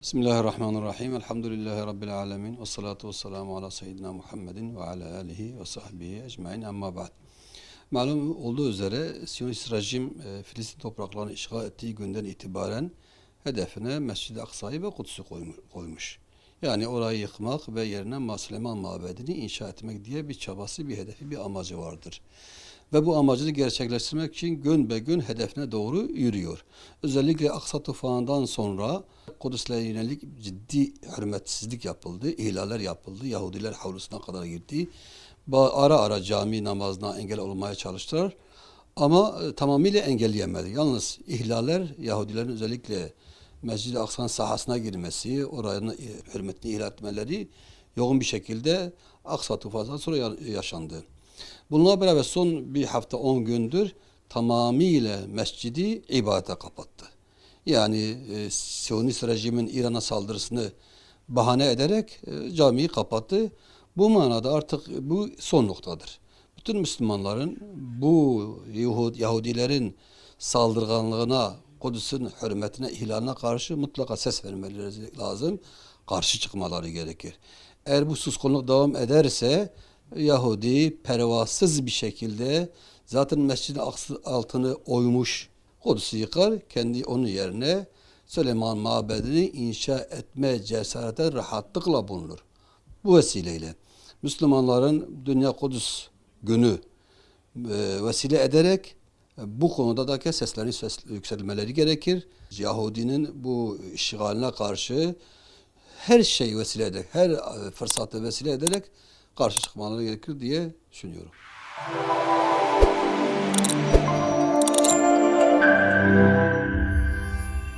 Bismillahirrahmanirrahim. Elhamdülillahi Rabbil alemin. Ve salatu ve selamu ala seyyidina Muhammedin ve ala alihi ve sahbihi ecmain. Amma ba'd. Malum olduğu üzere Siyonist rejim Filistin topraklarını işgal ettiği günden itibaren hedefine Mescid-i Aksa'yı ve Kudüs'ü koymuş. Yani orayı yıkmak ve yerine Süleyman Mabedi'ni inşa etmek diye bir çabası, bir hedefi, bir amacı vardır. Ve bu amacını gerçekleştirmek için gün be gün hedefine doğru yürüyor. Özellikle Aksa tufanından sonra Kudüs'le yönelik ciddi hürmetsizlik yapıldı, ihlaller yapıldı, Yahudiler havlusuna kadar girdi. Ara ara cami namazına engel olmaya çalıştılar ama tamamıyla engelleyemedi. Yalnız ihlaller, Yahudilerin özellikle Mescid-i Aksa'nın sahasına girmesi, oranın hürmetini ihlal etmeleri yoğun bir şekilde Aksa tufanından sonra yaşandı. Bununla beraber son bir hafta 10 gündür tamamıyla mescidi ibadete kapattı. Yani Siyonist rejimin İran'a saldırısını bahane ederek camiyi kapattı. Bu manada artık bu son noktadır. Bütün Müslümanların bu Yahudilerin saldırganlığına, Kudüs'ün hürmetine, ihlaline karşı mutlaka ses vermeleri lazım. Karşı çıkmaları gerekir. Eğer bu suskunluk devam ederse Yahudi pervasız bir şekilde zaten Mescid-i altını oymuş, Kudüs'ü yıkar, kendi onun yerine Süleyman Mabedi'ni inşa etme cesarete rahatlıkla bulunur. Bu vesileyle Müslümanların Dünya Kudüs günü vesile ederek bu konuda da seslerini yükseltmeleri gerekir. Yahudinin bu işgaline karşı her şeyi vesile ederek, her fırsatı vesile ederek karşı çıkmaları gerekir diye düşünüyorum.